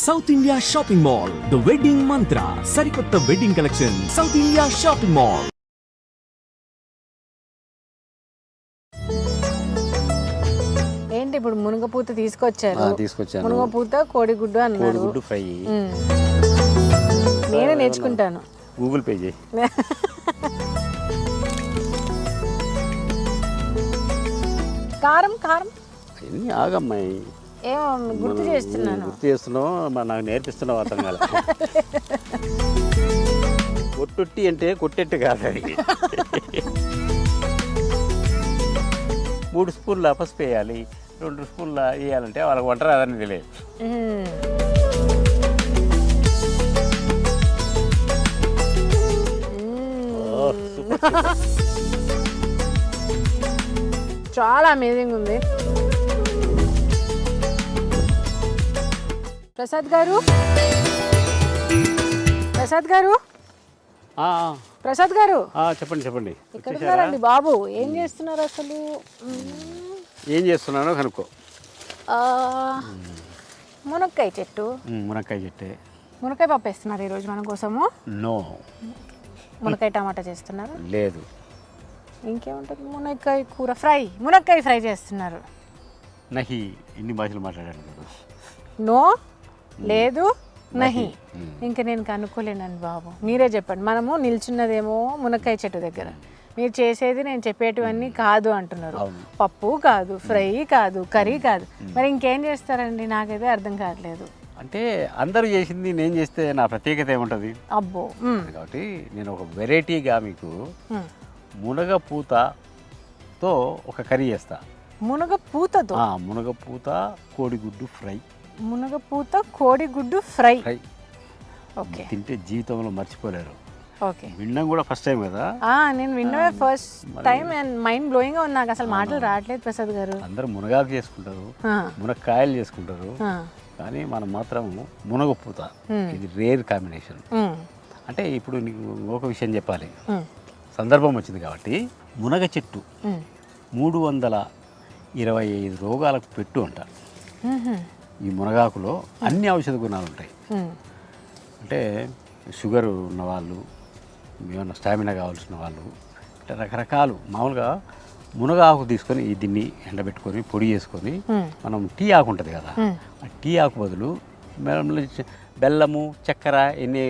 South India shopping mall the wedding మంత్ర సరికొత్త wedding collection south India shopping mall. ఏంటి ఇప్పుడు మునగపూత తీసుకొచ్చాను. మునగపూత కోడిగుడ్డు అన్నారు. కోడిగుడ్డు ఫ్రై నేనే నేర్చుకుంటాను. గూగుల్ పే చేయి. కారం కారం అన్నీ ఆగమ్మాయి. ఏమో గుర్తు చేస్తున్నావు నాకు నేర్పిస్తున్నావు అర్థం కాదు. కొట్టొట్టి అంటే కొట్టెట్టు కాదు అది. 3 స్పూన్ల పసుపు వేయాలి, 2 స్పూన్ల వేయాలంటే వాళ్ళకి వంట రాదని తెలియదు. చాలా అమేజింగ్ ఉంది. ప్రసాద్ గారు చెప్పండి. ఇక్కడ ఉన్నారండి బాబు. ఏం చేస్తున్నారు అసలు? ఏం చేస్తున్నానో కనుక్కో. మునక్కాయ చెట్టు. మునక్కాయ పప్పు వేస్తున్నారు ఈరోజు మన కోసము. నో, మునక్కాయ టమాటా చేస్తున్నారు. లేదు, ఇంకేముంటుంది? మునక్కాయ కూర ఫ్రై. మునక్కాయ ఫ్రై చేస్తున్నారు. నహి, ఇన్ని భాషలు మాట్లాడాను. నో, లేదు, నహి. ఇంకా నేను కనుక్కోలేనండి బాబు, మీరే చెప్పండి. మనము నిల్చున్నదేమో మునక్కాయ చెట్టు దగ్గర, మీరు చేసేది నేను చెప్పేటివన్నీ కాదు అంటున్నారు. పప్పు కాదు, ఫ్రై కాదు, కర్రీ కాదు, మరి ఇంకేం చేస్తారండి? నాకైతే అర్థం కావట్లేదు. అంటే అందరూ చేసింది నేను చేస్తే నా ప్రత్యేకత ఏముంటుంది? అబ్బో. కాబట్టి నేను ఒక వెరైటీగా మీకు మునగపూతతో ఒక కర్రీ చేస్తా. మునగపూతతో? మునగపూత కోడిగుడ్డు ఫ్రై. మునగపూత కోడిగుడ్డు ఫ్రై. ఓకే. తింటే జీవితంలో మర్చిపోలేరు. ఓకే. వినడం కూడా ఫస్ట్ టైం కదా? నేను విన్నవే first time and mind blowing గా ఉంది. నాకు అసలు మాటలు రావట్లేదు ప్రసాద్ గారు. అందరూ మునగాకు చేసుకుంటారు, మునక్కాయలు చేసుకుంటారు, కానీ మనం మాత్రం మునగపూత. ఇది రేర్ కాంబినేషన్. అంటే ఇప్పుడు నీకు ఒక విషయం చెప్పాలి, సందర్భం వచ్చింది కాబట్టి. మునగ చెట్టు 325 రోగాలకు పెట్టు అంట. ఈ మునగాకులో అన్ని ఔషధ గుణాలు ఉంటాయి. అంటే షుగర్ ఉన్నవాళ్ళు, ఏమన్నా స్టామినా కావాల్సిన వాళ్ళు, అంటే రకరకాలు. మామూలుగా మునగాకు తీసుకొని దీన్ని ఎండబెట్టుకొని పొడి చేసుకొని, మనం టీ ఆకు ఉంటుంది కదా, ఆ టీ ఆకు బదులు బెల్లము, చక్కెర ఎన్ని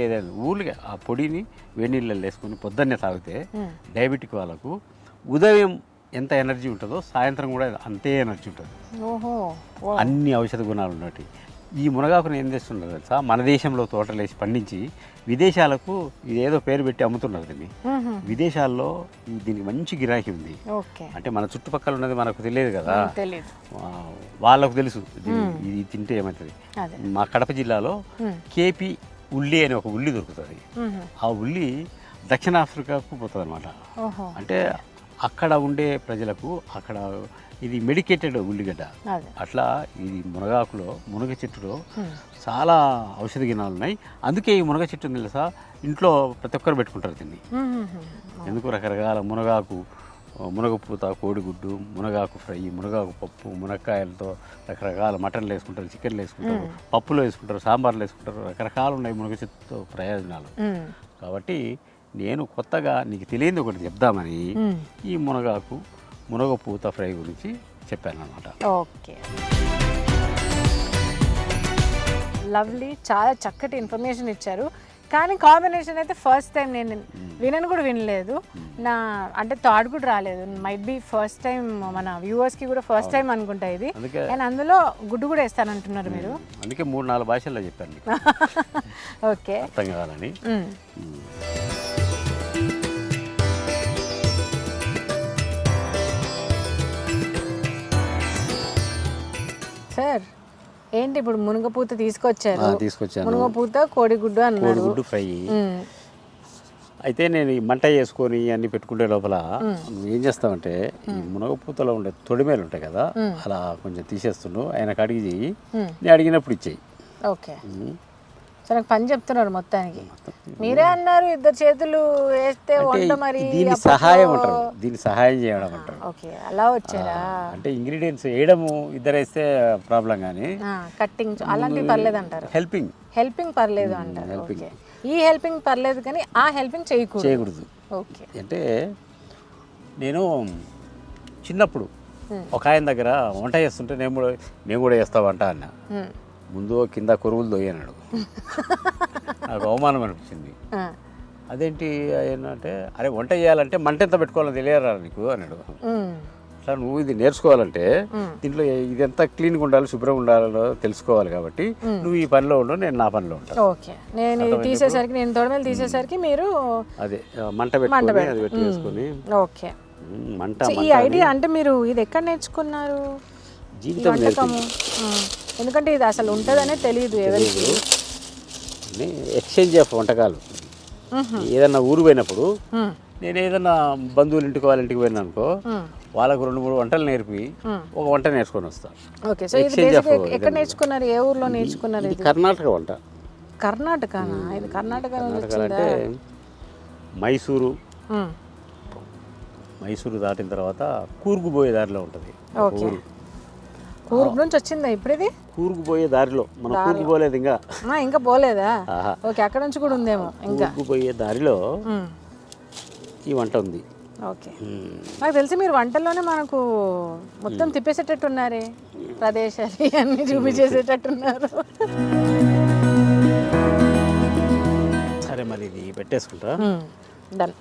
ఊళ్ళకి ఆ పొడిని వేడి నీళ్ళలో వేసుకొని పొద్దున్నే తాగితే డయాబెటిక్ వాళ్ళకు ఉదయం ఎంత ఎనర్జీ ఉంటుందో సాయంత్రం కూడా అంతే ఎనర్జీ ఉంటుంది. అన్ని ఔషధ గుణాలు ఉన్నట్టు ఈ మునగాకుని ఏం చేస్తున్నారు తెలుసా? మన దేశంలో తోటలు వేసి పండించి విదేశాలకు ఇదేదో పేరు పెట్టి అమ్ముతున్నారు దీన్ని. విదేశాల్లో దీనికి మంచి గిరాకీ ఉంది. అంటే మన చుట్టుపక్కల ఉన్నది మనకు తెలియదు కదా, వాళ్ళకు తెలుసు ఇది తింటే ఏమవుతుంది. మా కడప జిల్లాలో కేపీ ఉల్లి అనే ఒక ఉల్లి దొరుకుతుంది. ఆ ఉల్లి దక్షిణాఫ్రికాకు పోతుంది అనమాట. అంటే అక్కడ ఉండే ప్రజలకు అక్కడ ఇది మెడికేటెడ్ ఉల్లిగడ్డ. అట్లా ఇది మునగాకులో, మునగ చెట్టులో చాలా ఔషధ గుణాలు ఉన్నాయి. అందుకే ఈ మునగ చెట్టు తెలుసా, ఇంట్లో ప్రతి ఒక్కరు పెట్టుకుంటారు దీన్ని. ఎందుకు? రకరకాల మునగాకు, మునగపూత కోడిగుడ్డు, మునగాకు ఫ్రై, మునగాకు పప్పు, మునక్కాయలతో రకరకాల మటన్లు వేసుకుంటారు, చికెన్లు వేసుకుంటారు, పప్పులో వేసుకుంటారు, సాంబార్లు వేసుకుంటారు. రకరకాలు ఉన్నాయి మునగ చెట్టుతో ప్రయోజనాలు. కాబట్టి నేను కొత్తగా నీకు తెలియదు ఒకటి చెప్దామని ఈ మునగపూత ఫ్రై గురించి చెప్పాను అనమాట. Okay, lovely. చాలా చక్కటి ఇన్ఫర్మేషన్ ఇచ్చారు. కానీ కాంబినేషన్ అయితే ఫస్ట్ టైం నేను వినను కూడా వినలేదు. అంటే థాట్ కూడా రాలేదు. మైట్ బి ఫస్ట్ టైం, మన వ్యూవర్స్కి కూడా ఫస్ట్ టైం అనుకుంటా ఇది. అండ్ అందులో గుడ్డు కూడా వేస్తానంటున్నారు మీరు. అందుకే 3-4 భాషల్లో చెప్పాను. ఓకే, అర్థం కావాలని. సార్ ఏంటి ఇప్పుడు మునగపూత తీసుకొచ్చాను. మునగపూత కోడిగుడ్డు అన్నారు. కోడిగుడ్డు ఫ్రై. అయితే నేను ఈ మంట చేసుకొని అన్ని పెట్టుకుంటే లోపల ఏం చేస్తామంటే ఈ మునగపూతలో ఉండే తొడిమేలు ఉంటాయి కదా, అలా కొంచెం తీసేస్తున్నావు. ఆయన అడిగి చెయ్యి, నేను అడిగినప్పుడు ఇచ్చేయి. ఓకే, నాకు పని చెప్తున్నారు మొత్తానికి. మీరే అన్నారు 2 చేతులు వేస్తే వంట మరి దీని సహాయం అంటారు, దీన్ని సహాయం చేయడం అంటారు. ఓకే, అలా వచ్చారా? అంటే ఇంగ్రీడియంట్స్ వేయడము 2 వేస్తే ప్రాబ్లం కానీ కట్టింగ్ అలాంటివి పర్లేదు అంటారు. హెల్పింగ్ పర్లేదు అంటారు. ఓకే, ఈ హెల్పింగ్ పర్లేదు కానీ ఆ హెల్పింగ్ చేయకూడదు. ఓకే, అంటే నేను చిన్నప్పుడు ఒక ఆయన దగ్గర వంట చేస్తుంటే నేను కూడా చేస్తా వంట అన్న. ముందు కింద కొరువులు దొయ్యన్నాడు. నాకు అవమానం అనిపించింది. అదేంటి ఏంటంటే, అరే వంట చేయాలంటే మంట ఎంత పెట్టుకోవాలో తెలియరా నీకు అన్నాడు. అట్లా నువ్వు ఇది నేర్చుకోవాలంటే దీంట్లో ఇది ఎంత క్లీన్గా ఉండాలి, శుభ్రంగా ఉండాలో తెలుసుకోవాలి. కాబట్టి నువ్వు ఈ పనిలో ఉండు, నేను నా పనిలో ఉంటాను. ఓకే, నేను తీసేసరికి, నేను తొడమేలు తీసేసరికి మీరు అదే మంట పెట్టుకొని అది పెట్టి వేసుకొని. ఓకే, మంట ఈ ఐడియా అంటే మీరు ఇది ఎక్కడ నేర్చుకున్నారు? వంటకము, ఎందుకంటే ఇది అసలు ఉంటుందనే తెలియదు ఎవరికి. ఎక్స్చేంజ్ ఆఫ్ వంటకాలు. ఏదన్నా ఊరు పోయినప్పుడు నేను ఏదన్నా బంధువులు ఇంటికి వాళ్ళ ఇంటికి పోయినా అనుకో, వాళ్ళకు 2-3 వంటలు నేర్పి ఒక వంట నేర్చుకొని వస్తాను. ఓకే, సో ఇది ఎక్కడ నేర్చుకున్నారు? ఏ ఊర్లో నేర్చుకున్నారు? ఇది కర్ణాటక వంట. కర్ణాటకనా? ఇది కర్ణాటక అంటే మైసూరు దాటిన తర్వాత కూర్గు పోయే దారిలో ఉంటుంది. కూర్గు నుంచి వచ్చిందా ఇప్పుడు ఇది? కూర్గు పోయే దారిలో, మనం కూర్గు పోలేదు ఇంకా పోలేదా? ఓకే, అక్కడ నుంచి కూడా ఉందేమో. ఇంకా కూర్గు పోయే దారిలో ఈ వంట ఉంది. ఓకే, నాకు తెలిసి మీరు వంటల్లోనే మనకు మొత్తం తిప్పేసేటట్టున్నారే, ప్రదేశాలు అన్ని చూపించేసేటట్టున్నారు. సరే, మరి ఇది పెట్టేసుకుంటా. డన్.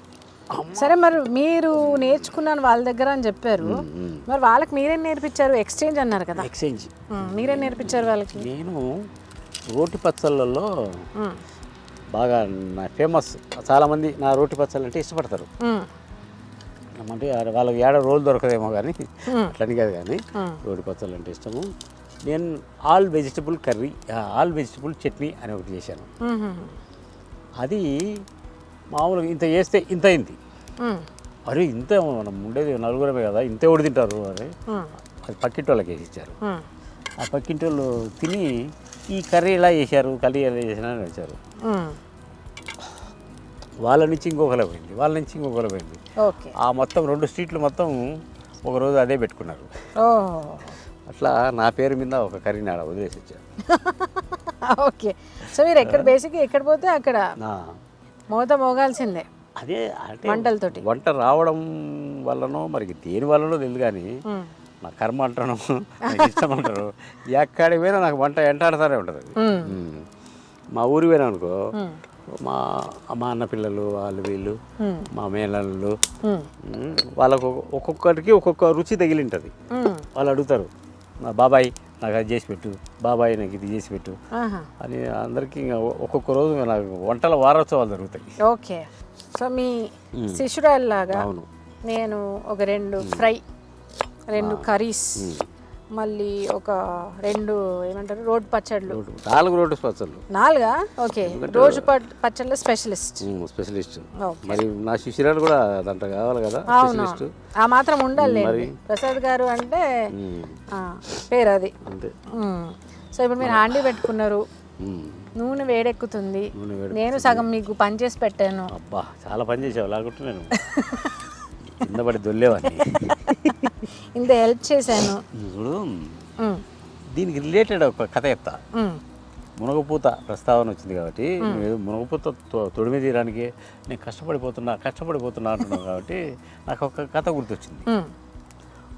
సరే, మరి మీరు నేర్చుకున్నాను వాళ్ళ దగ్గర అని చెప్పారు, మరి వాళ్ళకి మీరేం నేర్పించారు? ఎక్స్చేంజ్ అన్నారు కదా. ఎక్స్చేంజ్ మీరేం నేర్పించారు వాళ్ళకి? నేను రోటి పచ్చళ్ళల్లో బాగా ఫేమస్. చాలామంది నా రోటి పచ్చళ్ళు అంటే ఇష్టపడతారు. అంటే వాళ్ళకి ఏడ రోల్ దొరకదేమో కానీ అట్లని కాదు, కానీ రోటి పచ్చళ్ళు అంటే ఇష్టము. నేను ఆల్ వెజిటబుల్ చట్నీ అని ఒకటి చేశాను. అది మామూలుగా ఇంత చేస్తే ఇంత అయింది. అరే ఇంత మనం ఉండేది 4 కదా, ఇంతే ఎవడు తింటారు అని అది పక్కింటి వాళ్ళకి వేసి ఇచ్చారు. ఆ పక్కింటి వాళ్ళు తిని ఈ కర్రీ ఎలా చేశారు అని వచ్చారు. వాళ్ళ నుంచి ఇంకొకరు పోయింది. ఆ మొత్తం 2 స్ట్రీట్లు మొత్తం ఒకరోజు అదే పెట్టుకున్నారు. అట్లా నా పేరు మీద ఒక కర్రీని ఆడ వదిలేసి వచ్చారు. ఓకే, సో మీరు ఎక్కడ పోతే అక్కడ మోగాల్సిందే. అదే అంటే వంటలతోటి వంట రావడం వల్లనో మరి దేని వల్లనో తెలియదు, కానీ నా కర్మ అంటాను, నాకు ఇష్టం అంటారు. ఎక్కడికి పోయినా నాకు వంట ఎంటాడుతూనే ఉంటుంది. మా ఊరి పోయినా అనుకో, మా అన్న పిల్లలు వాళ్ళు వీళ్ళు మా మేనల్లు వాళ్ళకు ఒక్కొక్కరికి ఒక్కొక్క రుచి తగిలింటుంది. వాళ్ళు అడుగుతారు, నా బాబాయ్ నాకు అది చేసి పెట్టు, బాబాయ్ నాకు ఇది చేసి పెట్టు అని. అందరికీ ఒక్కొక్క రోజు నాకు వంటల వారోత్సవాలు జరుగుతాయి. ఓకే, సో మీ శిష్యురాల్లాగా నేను ఒక 2 ఫ్రై, 2 కర్రీస్, మళ్ళీ ఒక 2 ఏమంటారు రోడ్ పచ్చళ్ళు, 4 రోడ్డు పచ్చళ్ళు. 4? ఓకే, రోజు పచ్చళ్ళ స్పెషలిస్ట్. మరి నా శిష్యురాలు కూడా దాంట్లో కావాలి కదా, స్పెషలిస్ట్. ఆ మాత్రం ఉండాలి. ప్రసాద్ గారు అంటే పేరు అది. సో ఇప్పుడు మీరు హ్యాండీ పెట్టుకున్నారు, నూనె వేడెక్కుతుంది, నేను సగం మీకు పని చేసి పెట్టాను. అబ్బా, చాలా పని చేసావు లేకుంటే నేను కింద పడి దొల్లేవాడిని. ఇంత హెల్ప్ చేశాను. చూడు, దీనికి రిలేటెడ్ ఒక కథ చెప్తా. మునగపూత ప్రస్తావన వచ్చింది కాబట్టి, మునగపూత తొడిమి తీయడానికి నేను కష్టపడిపోతున్నా అంటున్నాను కాబట్టి నాకు ఒక కథ గుర్తొచ్చింది.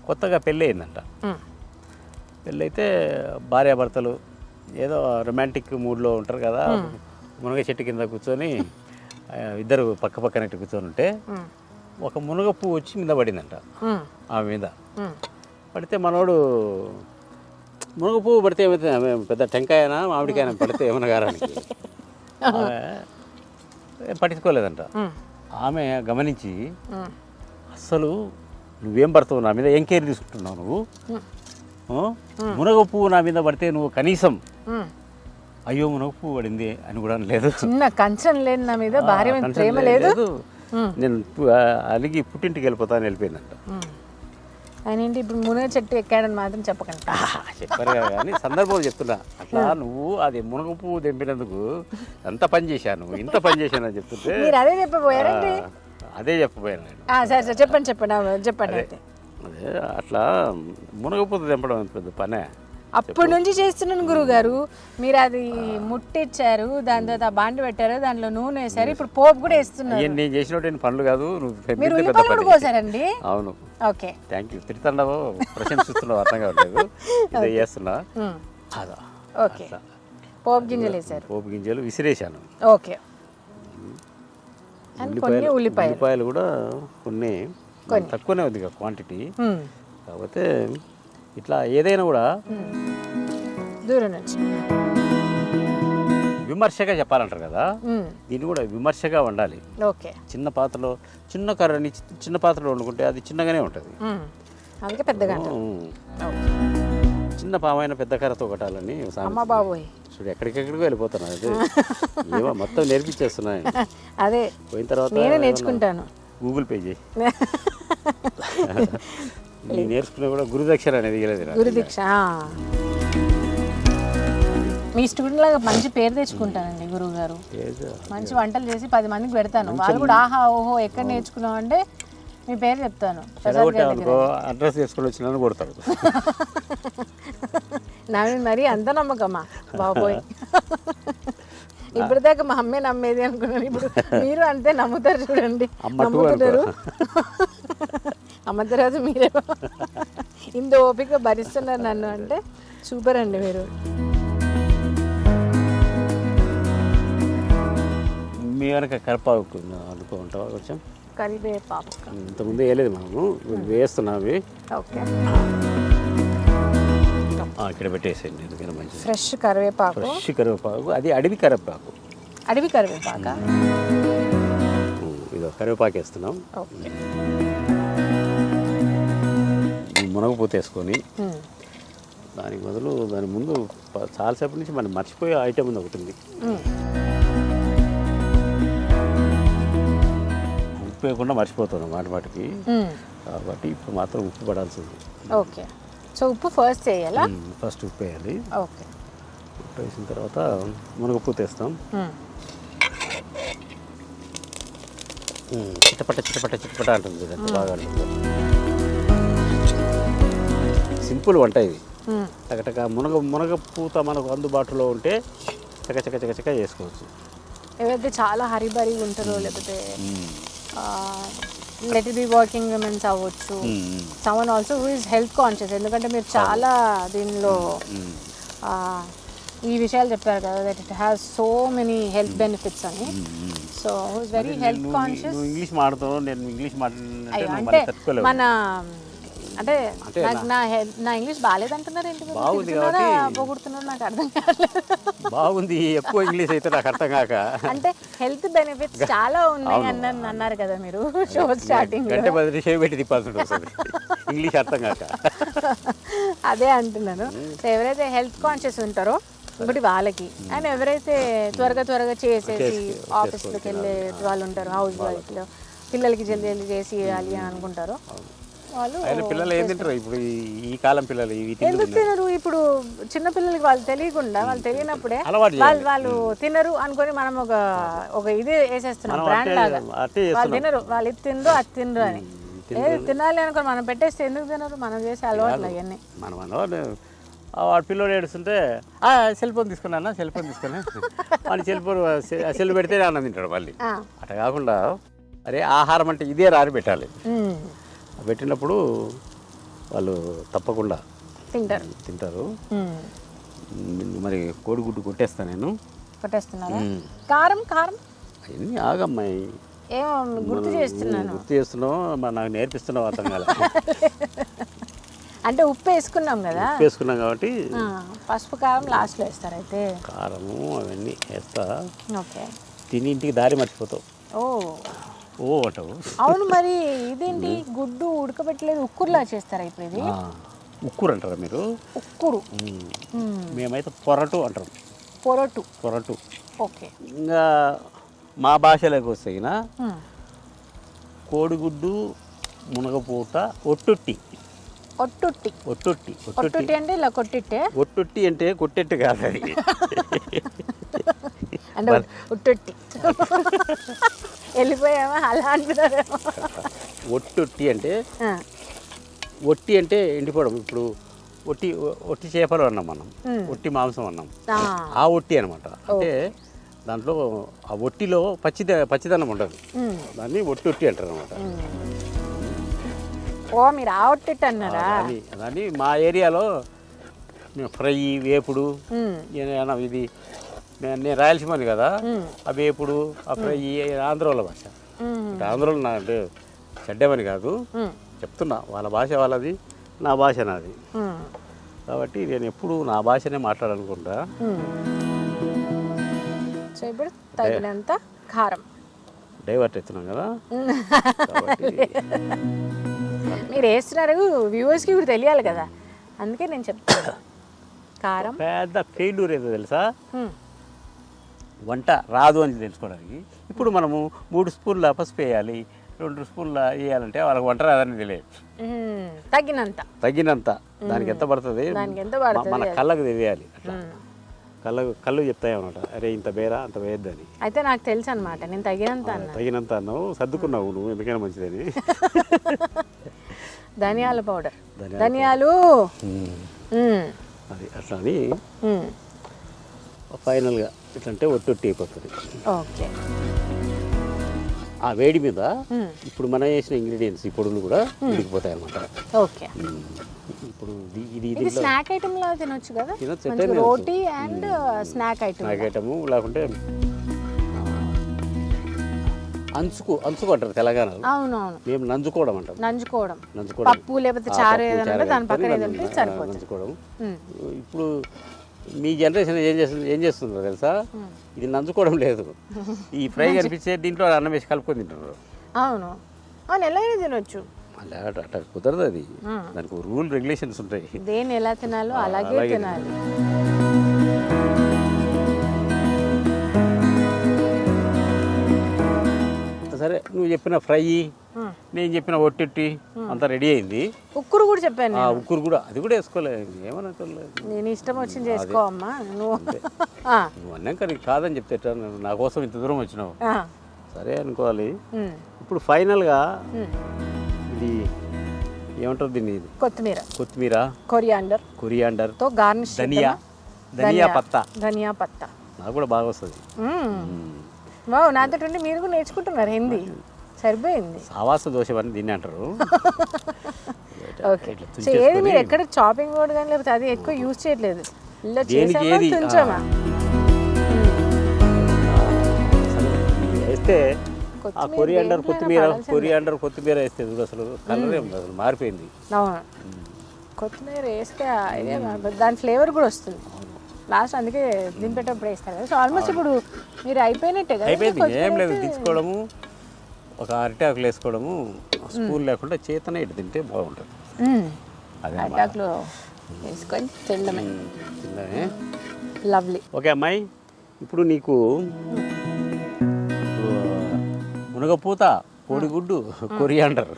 కొత్తగా పెళ్ళి అయిందంట. పెళ్ళైతే భార్యాభర్తలు ఏదో రొమాంటిక్ మూడ్లో ఉంటారు కదా, మునగ చెట్టు కింద కూర్చొని ఇద్దరు పక్కన కూర్చొని ఉంటే ఒక మునగ పువ్వు వచ్చి మీద పడిందంట. ఆమె మీద పడితే మనోడు మునగ పువ్వు పడితే ఏమైతే పెద్ద టెంకాయనా మామిడికాయనా పడితే ఏమన్నా గారానికి పట్టించుకోలేదంట. ఆమె గమనించి, అస్సలు నువ్వేం పడతావు నా మీద, ఏం కేర్ తీసుకుంటున్నావు నువ్వు, మునగ పువ్వు నా మీద పడితే నువ్వు కనీసం అయ్యో మునగ పువ్వు పడింది అని కూడా లేదు, చిన్న కంచం లేదు నా మీద, భార్య మీద ప్రేమ లేదు, నేను అలిగి పుట్టింటికి వెళ్ళిపోతాను వెళ్ళిపోయిందంట. ఆయన ఏంటి ఇప్పుడు మునగ చెట్టు ఎక్కాడని మాత్రం చెప్పకండి. చెప్పారు కదా, కానీ సందర్భాలు చెప్తున్నా. అట్లా నువ్వు అది మునగ పువ్వు తెంపినందుకు ఎంత పని చేశాను ఇంత పని చేశాను అని చెప్తుంటే మీరు అదే చెప్పబోయారండి. అదే చెప్పబోయాను నేను. సరే సరే చెప్పండి అయితే. అదే అట్లా మునగ పువ్వు తెంపడం పెద్ద పనే. అప్పటి నుంచి చేస్తున్నాను గురువుగారు. మీరు అది ముట్టిచ్చారు, దాని తర్వాత ఆ బాండి పెట్టారు, దాంట్లో నూనె వేసారు, ఇప్పుడు పోపు కూడా వేస్తున్నారు. నేను చేసినట్టు పనులు కాదు, నువ్వు మీరు తెంపింది పెద్ద ఉల్లిపాయలు కూడా పని. కోసారండి. అవును, ఓకే, థ్యాంక్ యూ. తిరుతాండవు ప్రశంసిస్తున్నావు, అర్థం కావట్లేదు. ఇదే చేస్తున్నా. అదా ఓకే, పోపు గింజలు వేసారు, పోపు గింజలు విసిరేసాను. ఓకే, కొన్ని ఉల్లిపాయలు కూడా కొన్ని తక్కువనే ఉంది క్వాంటిటీ. కాకపోతే ఇట్లా ఏదైనా కూడా దూరం నుంచి విమర్శగా చెప్పాలంటారు కదా, దీన్ని కూడా విమర్శగా వండాలి. ఓకే, చిన్న పాత్రలో చిన్న కర్రని చిన్న పాత్రలో వండుకుంటే అది చిన్నగానే ఉంటుంది. అందుకే పెద్దగా చిన్న పామైన పెద్ద కర్రతో కొట్టాలని అమ్మ బాబోయ్ చూడు, ఎక్కడికెక్కడికో వెళ్ళిపోతున్నాను. అదే ఏమో మొత్తం నేర్పించేస్తున్నాయి. అదే పోయిన తర్వాత నేనే నేర్చుకుంటాను. గూగుల్ పే చేయి. నేను నేర్చుకున్నా కూడా గురుదక్షిణ అనేది ఇవ్వలేదు. గురుదీక్ష మీ స్టూడెంట్ లాగా మంచి పేరు తెచ్చుకుంటానండి గురువు గారు. మంచి వంటలు చేసి 10 మందికి పెడతాను. వాళ్ళు కూడా ఆహా ఓహో ఎక్కడ నేర్చుకున్నావు అంటే మీ పేరు చెప్తాను. అడ్రస్ తీసుకొని వచ్చిన కొడతారు. నా మీద మరీ అంత నమ్మకమ్మా బాబోయ్. ఇప్పటిదాకా మా అమ్మే నమ్మేది అనుకున్నాను, ఇప్పుడు మీరు అంతే నమ్ముతారు. చూడండి, నమ్ముతున్నారు. అమ్మ తర్వాత మీరే ఇంత ఓపిక భరిస్తున్నారు నన్ను అంటే సూపర్ అండి మీరు. మీ వెనక కరివేపాకు అనుకుంటావా కొంచెం? కరివేపాకు ఇంతకుముందు వేయలేదు మనము, వేస్తున్నావి. ఓకే, ఇక్కడ పెట్టేసేయండి, ఎందుకైనా మంచిది. ఫ్రెష్ కరివేపాకు. ఫ్రెష్ కరివేపాకు, అది అడవి కరివేపాకు. అడవి కరివేపాక. ఇదో కరివేపాకు వేస్తున్నాం. ఓకే, మునగపూత వేసుకొని దానికి బదులు దాని ముందు చాలాసేపటి నుంచి మనం మర్చిపోయే ఐటెం ఉంది ఒకటి ఉంది. ఉప్పు వేయకుండా మర్చిపోతున్నాం వాటికి, కాబట్టి ఇప్పుడు మాత్రం ఉప్పు పడాల్సింది. ఓకే, సో ఉప్పు ఫస్ట్ వేయాలా? ఫస్ట్ ఉప్పు వేయాలి. ఓకే, ఉప్పు వేసిన తర్వాత మునగపూత వేస్తాం. చిట్టపట్ట చిట్టపట్ట చిట్టపట్ట అంటుంది, బాగా అంటుంది. సింపుల్ వంట ఇది. టకటక మునగపూత మనకు అందుబాటులో ఉంటే చకచక చకచక చేసుకోవచ్చు. ఎవరైతే చాలా హరిబరి ఉంటారో, లేకపోతే let it be working women's అవ్వచ్చు, someone also who is health conscious. ఎందుకంటే మీరు చాలా దీనిలో ఈ విషయాలు చెప్పారు కదా, that it has so many health benefits అని. So who is very health conscious. English మాట్లాడుతావు, నేను ఇంగ్లీష్ అంటే మన అంటే నా ఇంగ్లీష్ బాగాలేదంటున్నారు ఏంటి? పొగుడుతున్నారు, నాకు అర్థం కావట్లేదు. బాగుంది, ఎక్కువ ఇంగ్లీష్ అయితే నాకు అర్థం కాక. అంటే హెల్త్ బెనిఫిట్స్ చాలా ఉన్నాయి అన్నారు కదా మీరు షో స్టార్టింగ్. అంటే 10 నిమిషాలు పెట్టి తిప్పాల్సి ఉంటుంది ఇంగ్లీష్ అర్థం కాక. అదే అంటున్నాను. సో ఎవరైతే హెల్త్ కాన్షియస్ ఉంటారో ఇప్పుడు వాళ్ళకి, అండ్ ఎవరైతే త్వరగా చేసేసి ఆఫీస్లోకి వెళ్ళే వాళ్ళు ఉంటారు, హౌస్ వైఫ్లో పిల్లలకి జల్దీ చేసి ఇవ్వాలి అని అనుకుంటారో వాళ్ళు. పిల్లలు ఏం తింటారు ఇప్పుడు ఈ కాలం పిల్లలు? ఎందుకు తినరు? ఇప్పుడు చిన్న పిల్లలకి వాళ్ళు తెలియకుండా, వాళ్ళు తెలియనప్పుడే వాళ్ళు తినరు అనుకొని మనం ఒక ఇది వేసేస్తున్నాం బ్రాండ్ లాగా. వాళ్ళు తినరు, వాళ్ళు ఇది తినరు అది తినరు అని. ఏది తినాలి అనుకొని మనం పెట్టేస్తే ఎందుకు తినరు? మనం చేసే అలవాట్లు అవన్నీ. వాడు పిల్లోడు ఏడుస్తుంటే సెల్ ఫోన్ తీసుకున్నా, సెల్ ఫోన్ తీసుకున్నా అని సెల్ పెడితే అన్నం తింటాడు మళ్ళీ. అట్లా కాకుండా అరే ఆహారం అంటే ఇదే రాని పెట్టాలి. పెట్టినప్పుడు వాళ్ళు తప్పకుండా తింటారు. మరి కోడిగుడ్డు కొట్టేస్తాను నేను. కొట్టేస్తున్నారా? కారం అవన్నీ ఆగమ్మాయి, గుర్తు చేస్తున్నావు, నాకు నేర్పిస్తున్నావు, అర్థం కాలే. అంటే ఉప్పు వేసుకున్నాం కదా, వేసుకున్నాం కాబట్టి పసుపు కారం లాస్ట్లో వేస్తారు. అయితే కారము అవన్నీ వేస్తా. ఓకే, తిని ఇంటికి దారి మర్చిపోతావు. ఓ అంటావు. అవును, మరి ఇదేంటి గుడ్డు ఉడకబెట్టలేదు, ఉక్కురులా చేస్తారా ఇప్పుడు? ఇది ఉక్కురు అంటారా మీరు? ఉక్కురు, మేమైతే పొరటు అంటాం. పొరటు. ఓకే, ఇంకా మా భాషలోకి వస్తే కోడిగుడ్డు మునగపూత ఒట్టుట్టి. ఒట్టుట్టి ఒట్టుట్టి ఒట్టుట్టి అంటే ఇలా కొట్టిట్టే ఒట్టుట్టి అంటే కొట్టెట్టు కాదు అది. అంటే ఒట్టుట్టి వెళ్ళిపోయామా అలా అంటున్నారేమో. ఒట్టుట్టి అంటే ఒట్టి అంటే ఎండిపోవడం. ఇప్పుడు ఒట్టి చేపలు అన్నాం మనం, ఒట్టి మాంసం అన్నాం, ఆ ఒట్టి అనమాట. అంటే దాంట్లో ఆ ఒట్టిలో పచ్చిదనం ఉండదు, దాన్ని ఒట్టి అంటారు అనమాట. ఓ మీరు ఆ ఒట్టిట్టు అన్నారా? దాన్ని మా ఏరియాలో ఫ్రై, వేపుడు, ఇది నేను రాయలసీమని కదా, ఆ వేపుడు, ఆ ఫ్రై ఆంధ్రోళ్ళ భాష. ఆంధ్రోళ్ళు నా అంటే చెడ్డమని కాదు చెప్తున్నా, వాళ్ళ భాష వాళ్ళది, నా భాష నాది. కాబట్టి నేను ఎప్పుడు నా భాషనే మాట్లాడాలనుకుంటా. సో ఇప్పుడు తగినంత కారం డైవర్ట్ అవుతున్నాం కదా. మీరు వేస్తున్నారు, వ్యూవర్స్కి కూడా తెలియాలి కదా, అందుకే నేను చెప్తాను. కారం పెద్ద ఫెయిల్యూర్ ఏదో తెలుసా, వంట రాదు అని తెలుసుకోవడానికి. ఇప్పుడు మనము 3 స్పూన్ల పసుపు వేయాలి, 2 స్పూన్ల వేయాలంటే వాళ్ళకి వంట రాదని తెలియదు. తగినంత దానికి ఎంత పడుతుంది, మన కళ్ళకు తెలియాలి. అట్లా కళ్ళు చెప్తాయన్నమాట, అరే ఇంత బేరా అంత వేయద్దని. అయితే నాకు తెలుసు అనమాట, నేను తగినంత అన్నావు, సర్దుకున్నావు నువ్వు, ఎందుకైనా మంచిదని. ధనియాల పౌడర్, ధనియాలు అది అట్లా అని ఫైనల్గా ఎట్లంటే ఒట్టి అయిపోతుంది. ఓకే. ఆ వేడి మీద ఇప్పుడు మనం వేసిన ఇంగ్రీడియంట్స్, ఈ పొడులు కూడా ఉడికిపోతాయి అనమాట. ఓకే. ఇప్పుడు ఇది స్నాక్ ఐటమ్ లా తినొచ్చు కదా, రోటీ అండ్ స్నాక్ ఐటమ్. లేకుంటే అంచుకు అంటారు తెలంగాణలో. అవునవును, మేము నంజుకోవడం అంటాం. నంజుకోవడం పప్పు లేకపోతే చారు ఏదైనా దాని పక్కన నంజుకోవడం. ఇప్పుడు మీ జనరేషన్ ఏం చేస్తున్నారు తెలుసా, ఇది నంజుకోవడం లేదు, ఈ ఫ్రై కనిపించే దీంట్లో అన్నం వేసి కలుపుకొని తింటున్నారు. అవును, ఎలాగైనా తినొచ్చు, అట్లా కుదరదు. అది దానికి రూల్ రెగ్యులేషన్స్ ఉంటాయి, దేన్ని ఎలా తినాలో అలాగే తినాలి. సరే, నువ్వు చెప్పిన ఫ్రై, నేను చెప్పిన ఒట్టి అంతా రెడీ అయింది. ఉక్కురు కూడా చెప్పాను, ఉక్కురు కూడా అది కూడా వేసుకోలేదు, ఏమన్నా నేను ఇష్టం వచ్చింది చేసుకోమ్మా. నువ్వు అన్నాక నీకు కాదని చెప్తే నా కోసం ఇంత దూరం వచ్చినావు, సరే అనుకోవాలి. ఇప్పుడు ఫైనల్గా ఇది ఏమంటారు దీన్ని, కొత్తిమీర, కొరియాండర్ తో గార్నిష్, ధనియా పత్తా నాకు కూడా బాగా వస్తుంది. నాతో మీరు కూడా నేర్చుకుంటున్నారు హిందీ, సరిపోయింది. సావాస దోషం అని దీన్ని అంటారు. ఓకే. సో ఏది మీరు ఎక్కడ చాపింగ్ బోర్డ్ కానీ లేకపోతే అది ఎక్కువ యూజ్ చేయట్లేదు, ఇలా చేసామా వేస్తే ఆ కొరియాండర్ కొత్తిమీర వేస్తే అసలు కలర్ ఏం అసలు మారిపోయింది. అవును, కొత్తిమీర వేస్తే దాని ఫ్లేవర్ కూడా వస్తుంది లాస్ట్, అందుకే దింపేటప్పుడు వేస్తారు కదా. సో ఆల్మోస్ట్ ఇప్పుడు మీరు అయిపోయినట్టే కదా. అయిపోయింది, ఏం లేదు, దించుకోవడము, ఒక అరిటాకులు వేసుకోవడము, స్పూన్ లేకుండా చేతనే ఇటు తింటే బాగుంటుంది. అరిటాకులో వేసుకొని తినడమే, లవ్లీ. ఓకే అమ్మాయి, ఇప్పుడు నీకు మునగపూత, కోడిగుడ్డు, కొరియాండర్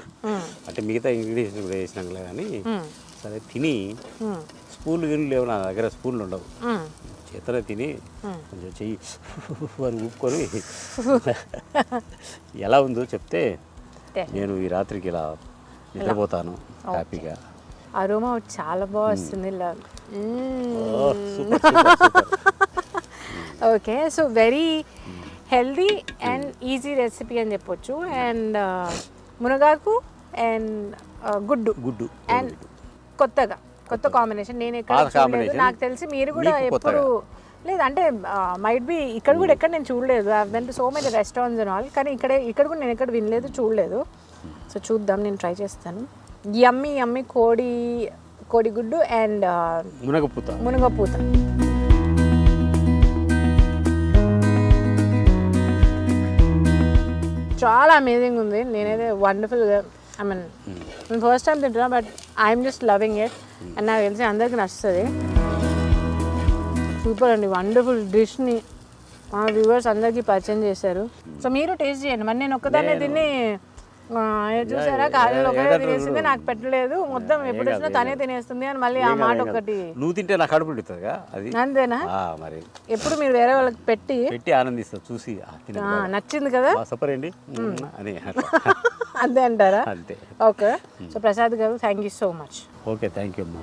అంటే మిగతా ఇంగ్రీడియంట్స్ కూడా వేసినాంలే కానీ, సరే తిని, స్పూన్లు గిన్నెలు లేవు నా దగ్గర, స్పూన్లు ఉండవు, చేతనే తిని కొంచెం చెయ్యి అని ఊపుకొని ఎలా ఉందో చెప్తే నేను ఈ రాత్రికి ఇలా నిద్రపోతాను హ్యాపీగా. అరోమా చాలా బాగా వస్తుంది. Okay, so very healthy and easy recipe అని చెప్పొచ్చు. అండ్ మునగాకు అండ్ గుడ్డు అండ్ కొత్త కాంబినేషన్, నేను ఎక్కడ చూడలేదు, నాకు తెలిసి మీరు కూడా ఎప్పుడు లేదు అంటే మైట్ బి ఇక్కడ కూడా ఎక్కడ నేను చూడలేదు. I went to so many restaurants and all, కానీ ఇక్కడ కూడా నేను ఎక్కడ వినలేదు, చూడలేదు. సో చూద్దాం, నేను ట్రై చేస్తాను. యమ్మీ కోడిగుడ్డు అండ్ మునగపూత. చాలా అమేజింగ్ ఉంది. నేనైతే వండర్ఫుల్గా, ఐ మీన్ నేను ఫస్ట్ టైం తింటున్నా, but I'm just loving it. And నాకు తెలిసి అందరికీ నచ్చుతుంది. సూపర్ అండి, వండర్ఫుల్ డిష్ని మా వ్యూవర్స్ అందరికీ పరిచయం చేశారు. సో మీరు టేస్ట్ చేయండి, మరి నేను ఒక్కదాన్నే తిని చూసారా కాలేజీలో ఒకటే తినేసింది, నాకు పెట్టలేదు, మొత్తం ఎప్పుడు వచ్చినా తనే తినేస్తుంది అని మళ్ళీ ఆ మాట ఒకటి. నువ్వు తింటే నాకు కడుపు నిండుతుందిగా అది. అంతేనా? మరి ఎప్పుడు మీరు వేరే వాళ్ళకి పెట్టి ఆనందిస్తావు చూసి నచ్చింది కదా సూపర్ అండి అని అంతే అంటారా? అంతే. ఓకే. సో ప్రసాద్ గారు thank you so much. Okay, thank you అమ్మా.